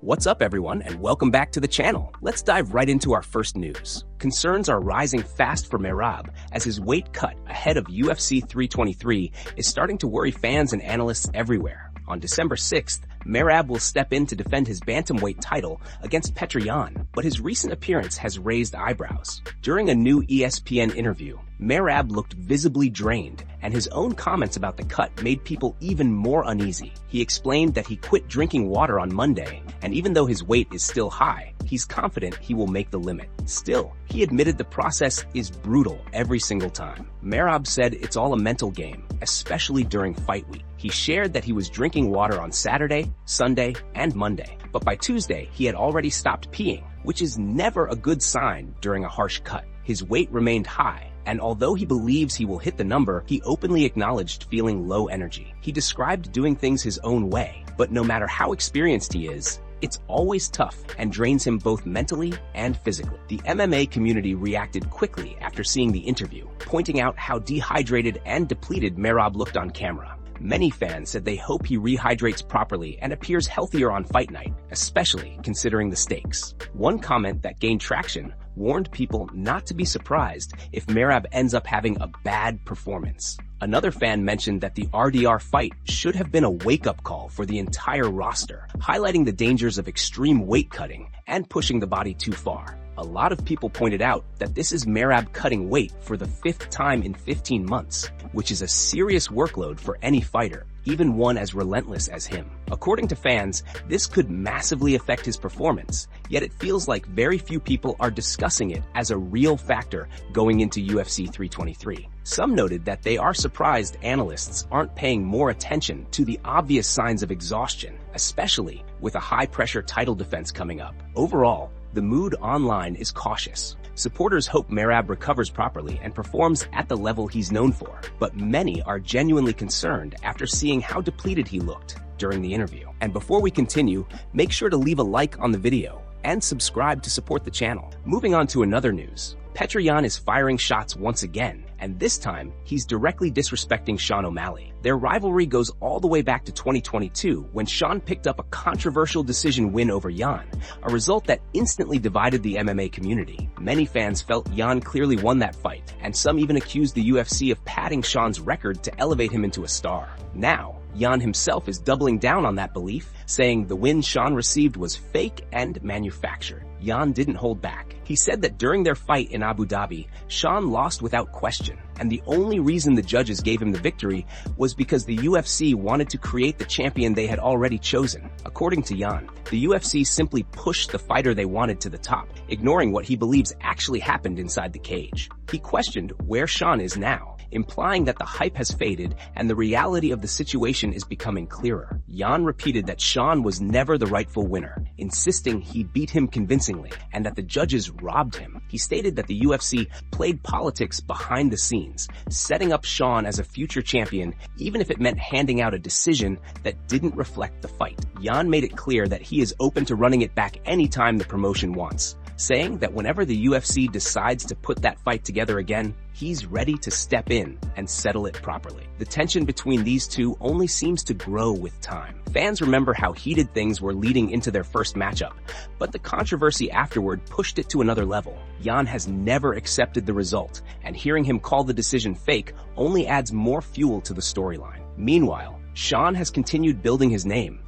What's up, everyone, and welcome back to the channel. Let's dive right into our first news. Concerns are rising fast for Merab as his weight cut ahead of UFC 323 is starting to worry fans and analysts everywhere. On December 6th, Merab will step in to defend his bantamweight title against Petr, but his recent appearance has raised eyebrows. During a new ESPN interview, Merab looked visibly drained, and his own comments about the cut made people even more uneasy. He explained that he quit drinking water on Monday, and even though his weight is still high, he's confident he will make the limit. Still, he admitted the process is brutal every single time. Merab said it's all a mental game, especially during fight week. He shared that he was drinking water on Saturday, Sunday, and Monday, but by Tuesday, he had already stopped peeing, which is never a good sign during a harsh cut. His weight remained high, and although he believes he will hit the number, he openly acknowledged feeling low energy. He described doing things his own way, but no matter how experienced he is, it's always tough and drains him both mentally and physically. The MMA community reacted quickly after seeing the interview, pointing out how dehydrated and depleted Merab looked on camera. Many fans said they hope he rehydrates properly and appears healthier on fight night, especially considering the stakes. One comment that gained traction warned people not to be surprised if Merab ends up having a bad performance. Another fan mentioned that the RDR fight should have been a wake-up call for the entire roster, highlighting the dangers of extreme weight cutting and pushing the body too far. A lot of people pointed out that this is Merab cutting weight for the 5th time in 15 months, which is a serious workload for any fighter, even one as relentless as him. According to fans, this could massively affect his performance, yet it feels like very few people are discussing it as a real factor going into UFC 323. Some noted that they are surprised analysts aren't paying more attention to the obvious signs of exhaustion, especially with a high-pressure title defense coming up. Overall, the mood online is cautious. Supporters hope Merab recovers properly and performs at the level he's known for, but many are genuinely concerned after seeing how depleted he looked during the interview. And before we continue, make sure to leave a like on the video and subscribe to support the channel. Moving on to another news. Petr is firing shots once again, and this time, he's directly disrespecting Sean O'Malley. Their rivalry goes all the way back to 2022, when Sean picked up a controversial decision win over Jan, a result that instantly divided the MMA community. Many fans felt Jan clearly won that fight, and some even accused the UFC of padding Sean's record to elevate him into a star. Now, Jan himself is doubling down on that belief, saying the win Sean received was fake and manufactured. Jan didn't hold back. He said that during their fight in Abu Dhabi, Sean lost without question, and the only reason the judges gave him the victory was because the UFC wanted to create the champion they had already chosen. According to Jan, the UFC simply pushed the fighter they wanted to the top, ignoring what he believes actually happened inside the cage. He questioned where Sean is now, implying that the hype has faded and the reality of the situation is becoming clearer. Jan repeated that Sean was never the rightful winner, insisting he beat him convincingly and that the judges robbed him. He stated that the UFC played politics behind the scenes, setting up Sean as a future champion even if it meant handing out a decision that didn't reflect the fight. Jan made it clear that he is open to running it back anytime the promotion wants, saying that whenever the UFC decides to put that fight together again, he's ready to step in and settle it properly. The tension between these two only seems to grow with time. Fans remember how heated things were leading into their first matchup, but the controversy afterward pushed it to another level. Jan has never accepted the result, and hearing him call the decision fake only adds more fuel to the storyline. Meanwhile, Sean has continued building his name,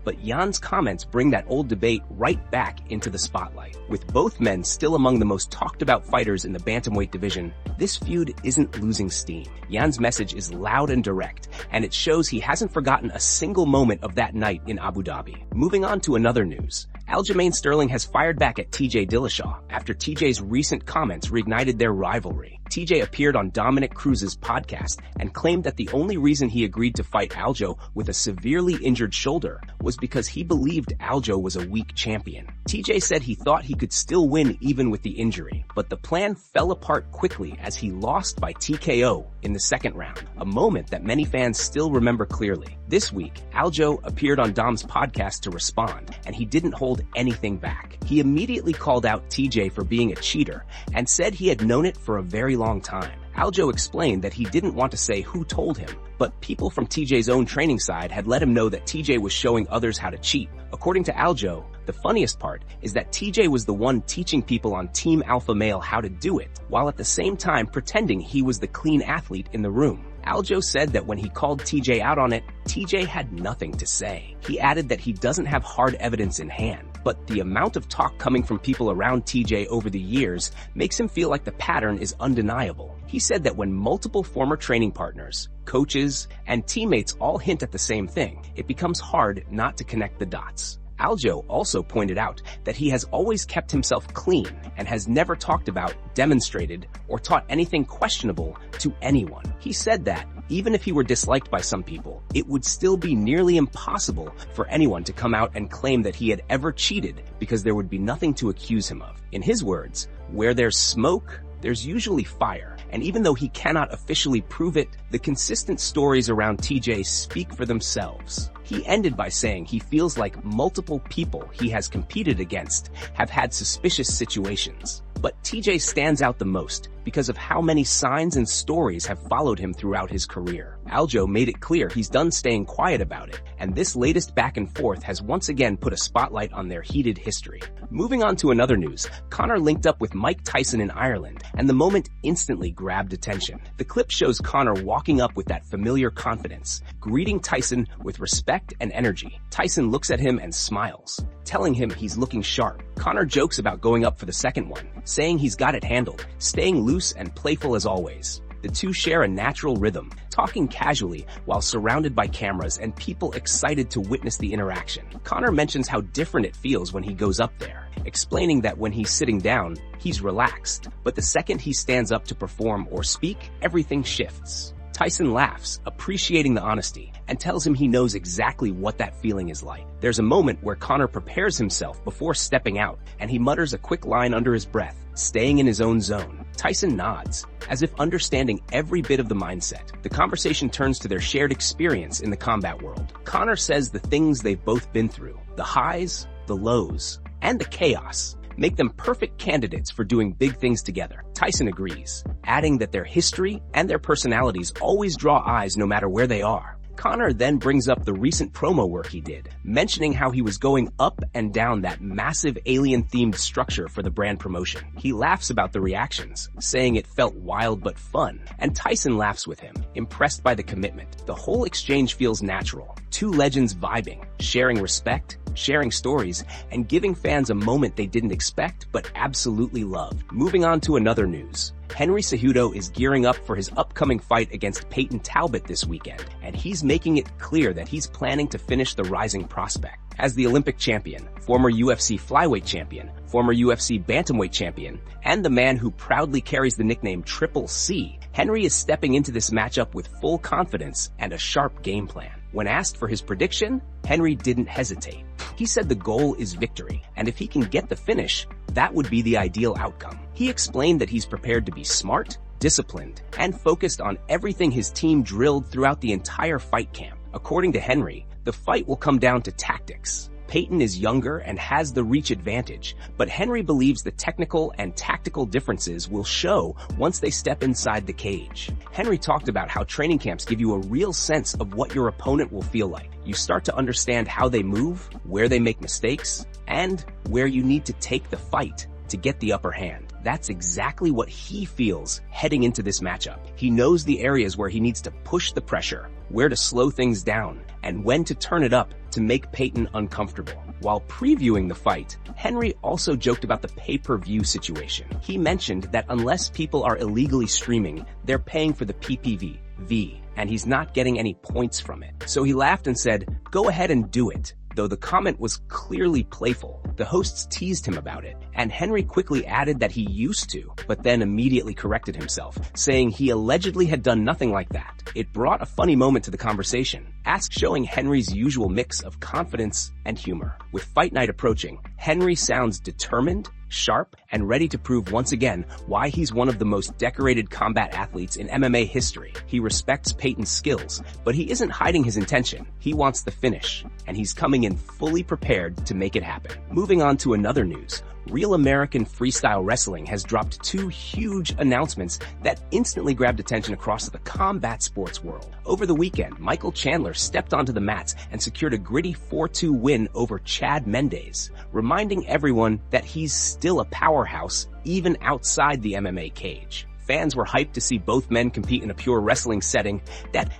but Jan's comments bring that old debate right back into the spotlight. With both men still among the most talked about fighters in the bantamweight division, this feud isn't losing steam. Jan's message is loud and direct, and it shows he hasn't forgotten a single moment of that night in Abu Dhabi. Moving on to another news. Aljamain Sterling has fired back at TJ Dillashaw after TJ's recent comments reignited their rivalry. TJ appeared on Dominic Cruz's podcast and claimed that the only reason he agreed to fight Aljo with a severely injured shoulder was because he believed Aljo was a weak champion. TJ said he thought he could still win even with the injury, but the plan fell apart quickly as he lost by TKO in the second round, a moment that many fans still remember clearly. This week, Aljo appeared on Dom's podcast to respond, and he didn't hold anything back. He immediately called out TJ for being a cheater and said he had known it for a very long time. Aljo explained that he didn't want to say who told him, but people from TJ's own training side had let him know that TJ was showing others how to cheat. According to Aljo, the funniest part is that TJ was the one teaching people on Team Alpha Male how to do it, while at the same time pretending he was the clean athlete in the room. Aljo said that when he called TJ out on it, TJ had nothing to say. He added that he doesn't have hard evidence in hand, but the amount of talk coming from people around TJ over the years makes him feel like the pattern is undeniable. He said that when multiple former training partners, coaches, and teammates all hint at the same thing, it becomes hard not to connect the dots. Aljo also pointed out that he has always kept himself clean and has never talked about, demonstrated, or taught anything questionable to anyone. He said that, even if he were disliked by some people, it would still be nearly impossible for anyone to come out and claim that he had ever cheated because there would be nothing to accuse him of. In his words, where there's smoke, there's usually fire. And even though he cannot officially prove it, the consistent stories around TJ speak for themselves. He ended by saying he feels like multiple people he has competed against have had suspicious situations. But TJ stands out the most because of how many signs and stories have followed him throughout his career. Aljo made it clear he's done staying quiet about it, and this latest back and forth has once again put a spotlight on their heated history. Moving on to another news, Conor linked up with Mike Tyson in Ireland, and the moment instantly grabbed attention. The clip shows Conor walking up with that familiar confidence, greeting Tyson with respect and energy. Tyson looks at him and smiles, telling him he's looking sharp. Conor jokes about going up for the second one, saying he's got it handled, staying loose and playful as always. The two share a natural rhythm, talking casually while surrounded by cameras and people excited to witness the interaction. Conor mentions how different it feels when he goes up there, explaining that when he's sitting down, he's relaxed, but the second he stands up to perform or speak, everything shifts. Tyson laughs, appreciating the honesty, and tells him he knows exactly what that feeling is like. There's a moment where Conor prepares himself before stepping out, and he mutters a quick line under his breath, staying in his own zone. Tyson nods, as if understanding every bit of the mindset. The conversation turns to their shared experience in the combat world. Conor says the things they've both been through, the highs, the lows, and the chaos, make them perfect candidates for doing big things together. Tyson agrees, adding that their history and their personalities always draw eyes no matter where they are. Conor then brings up the recent promo work he did, mentioning how he was going up and down that massive alien-themed structure for the brand promotion. He laughs about the reactions, saying it felt wild but fun, and Tyson laughs with him, impressed by the commitment. The whole exchange feels natural, two legends vibing, sharing respect, sharing stories, and giving fans a moment they didn't expect but absolutely loved. Moving on to another news. Henry Cejudo is gearing up for his upcoming fight against Peyton Talbot this weekend, and he's making it clear that he's planning to finish the rising prospect. As the Olympic champion, former UFC flyweight champion, former UFC bantamweight champion, and the man who proudly carries the nickname Triple C, Henry is stepping into this matchup with full confidence and a sharp game plan. When asked for his prediction, Henry didn't hesitate. He said the goal is victory, and if he can get the finish, that would be the ideal outcome. He explained that he's prepared to be smart, disciplined, and focused on everything his team drilled throughout the entire fight camp. According to Henry, the fight will come down to tactics. Peyton is younger and has the reach advantage, but Henry believes the technical and tactical differences will show once they step inside the cage. Henry talked about how training camps give you a real sense of what your opponent will feel like. You start to understand how they move, where they make mistakes, and where you need to take the fight to get the upper hand. That's exactly what he feels heading into this matchup. He knows the areas where he needs to push the pressure, where to slow things down, and when to turn it up to make Peyton uncomfortable. While previewing the fight, Henry also joked about the pay-per-view situation. He mentioned that unless people are illegally streaming, they're paying for the PPV, and he's not getting any points from it. So he laughed and said, "Go ahead and do it." Though the comment was clearly playful, the hosts teased him about it, and Henry quickly added that he used to, but then immediately corrected himself, saying he allegedly had done nothing like that. It brought a funny moment to the conversation, showing Henry's usual mix of confidence and humor. With fight night approaching, Henry sounds determined, sharp, and ready to prove once again why he's one of the most decorated combat athletes in MMA history. He respects Peyton's skills, but he isn't hiding his intention. He wants the finish, and he's coming in fully prepared to make it happen. Moving on to another news. Real American Freestyle Wrestling has dropped two huge announcements that instantly grabbed attention across the combat sports world. Over the weekend, Michael Chandler stepped onto the mats and secured a gritty 4-2 win over Chad Mendes, reminding everyone that he's still a powerhouse even outside the MMA cage. Fans were hyped to see both men compete in a pure wrestling setting,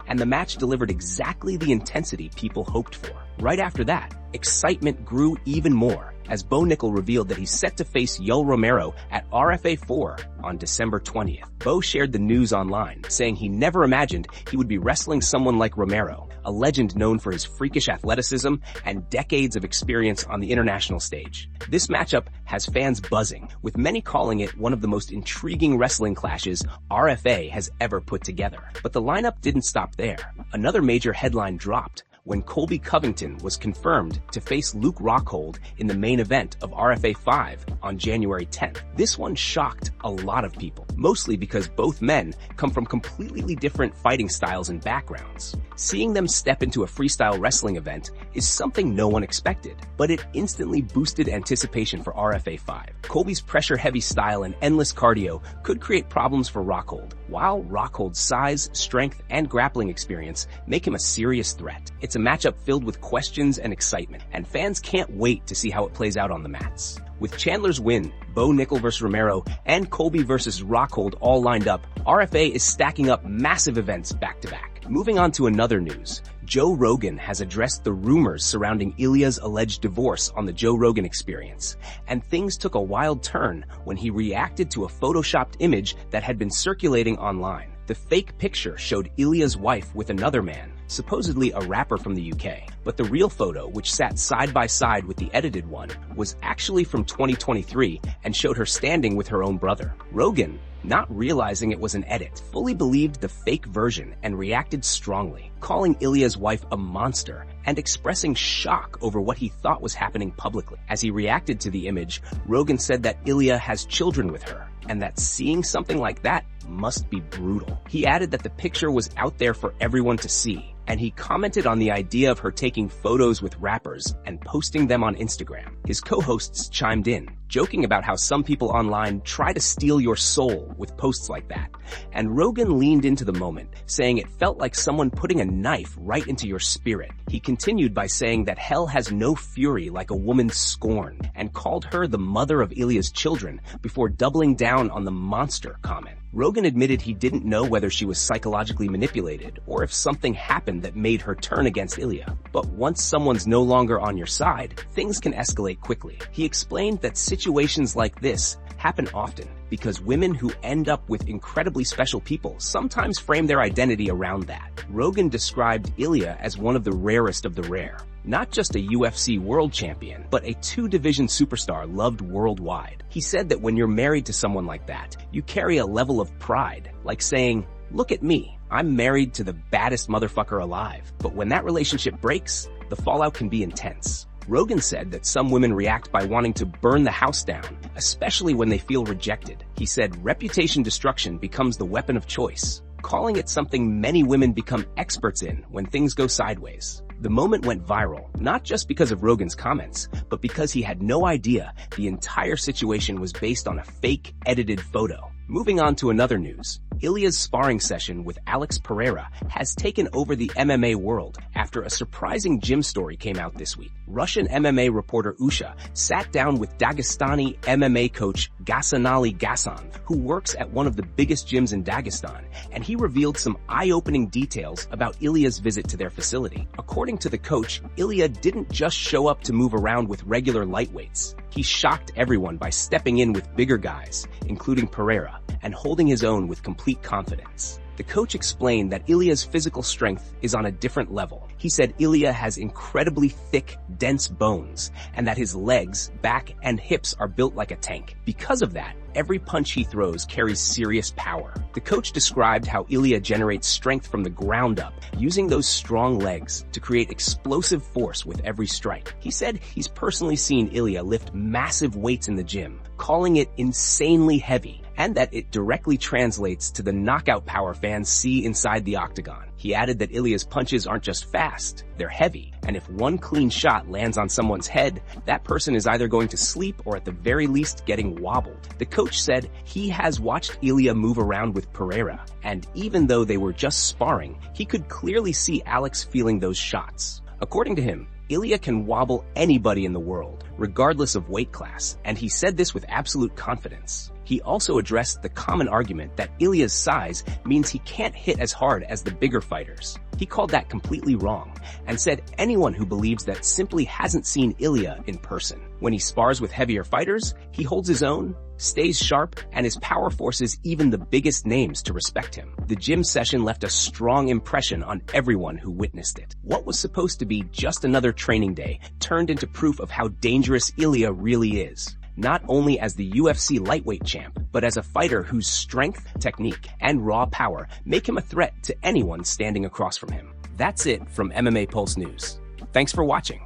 and the match delivered exactly the intensity people hoped for. Right after that, excitement grew even more as Bo Nickel revealed that he's set to face Yoel Romero at RFA 4 on December 20th. Bo shared the news online, saying he never imagined he would be wrestling someone like Romero, a legend known for his freakish athleticism and decades of experience on the international stage. This matchup has fans buzzing, with many calling it one of the most intriguing wrestling clashes RFA has ever put together. But the lineup didn't stop there. Another major headline dropped when Colby Covington was confirmed to face Luke Rockhold in the main event of RFA 5 on January 10th. This one shocked a lot of people, mostly because both men come from completely different fighting styles and backgrounds. Seeing them step into a freestyle wrestling event is something no one expected, but it instantly boosted anticipation for RFA 5. Colby's pressure-heavy style and endless cardio could create problems for Rockhold, while Rockhold's size, strength, and grappling experience make him a serious threat. It's a matchup filled with questions and excitement, and fans can't wait to see how it plays out on the mats. With Chandler's win, Bo Nickel vs. Romero, and Colby vs. Rockhold all lined up, RFA is stacking up massive events back-to-back. Moving on to another news, Joe Rogan has addressed the rumors surrounding Ilia's alleged divorce on the Joe Rogan Experience, and things took a wild turn when he reacted to a photoshopped image that had been circulating online. The fake picture showed Ilia's wife with another man, supposedly a rapper from the UK, but the real photo, which sat side by side with the edited one, was actually from 2023 and showed her standing with her own brother. Rogan, not realizing it was an edit, fully believed the fake version and reacted strongly, calling Ilia's wife a monster and expressing shock over what he thought was happening publicly. As he reacted to the image, Rogan said that Ilia has children with her, and that seeing something like that must be brutal. He added that the picture was out there for everyone to see, and he commented on the idea of her taking photos with rappers and posting them on Instagram. His co-hosts chimed in, joking about how some people online try to steal your soul with posts like that. And Rogan leaned into the moment, saying it felt like someone putting a knife right into your spirit. He continued by saying that hell has no fury like a woman's scorn, and called her the mother of Ilia's children before doubling down on the monster comment. Rogan admitted he didn't know whether she was psychologically manipulated or if something happened that made her turn against Ilia. But once someone's no longer on your side, things can escalate quickly. He explained that situations like this happen often because women who end up with incredibly special people sometimes frame their identity around that. Rogan described Ilia as one of the rarest of the rare. Not just a UFC world champion, but a two-division superstar loved worldwide. He said that when you're married to someone like that, you carry a level of pride, like saying, "Look at me, I'm married to the baddest motherfucker alive." But when that relationship breaks, the fallout can be intense. Rogan said that some women react by wanting to burn the house down, especially when they feel rejected. He said reputation destruction becomes the weapon of choice, calling it something many women become experts in when things go sideways. The moment went viral, not just because of Rogan's comments, but because he had no idea the entire situation was based on a fake, edited photo. Moving on to another news, Ilia's sparring session with Alex Pereira has taken over the MMA world after a surprising gym story came out this week. Russian MMA reporter Usha sat down with Dagestani MMA coach Gasanali Gasan, who works at one of the biggest gyms in Dagestan, and he revealed some eye-opening details about Ilia's visit to their facility. According to the coach, Ilia didn't just show up to move around with regular lightweights. He shocked everyone by stepping in with bigger guys, including Pereira, and holding his own with complete confidence. The coach explained that Ilia's physical strength is on a different level. He said Ilia has incredibly thick, dense bones, and that his legs, back, and hips are built like a tank. Because of that, every punch he throws carries serious power. The coach described how Ilia generates strength from the ground up, using those strong legs to create explosive force with every strike. He said he's personally seen Ilia lift massive weights in the gym, calling it insanely heavy, and that it directly translates to the knockout power fans see inside the octagon. He added that Ilia's punches aren't just fast, they're heavy, and if one clean shot lands on someone's head, that person is either going to sleep or at the very least getting wobbled. The coach said he has watched Ilia move around with Pereira, and even though they were just sparring, he could clearly see Alex feeling those shots. According to him, Ilia can wobble anybody in the world, regardless of weight class, and he said this with absolute confidence. He also addressed the common argument that Ilia's size means he can't hit as hard as the bigger fighters. He called that completely wrong, and said anyone who believes that simply hasn't seen Ilia in person. When he spars with heavier fighters, he holds his own, stays sharp, and his power forces even the biggest names to respect him. The gym session left a strong impression on everyone who witnessed it. What was supposed to be just another training day turned into proof of how dangerous Ilia really is. Not only as the UFC lightweight champ, but as a fighter whose strength, technique, and raw power make him a threat to anyone standing across from him. That's it from MMA Pulse News. Thanks for watching.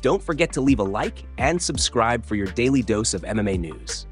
Don't forget to leave a like and subscribe for your daily dose of MMA news.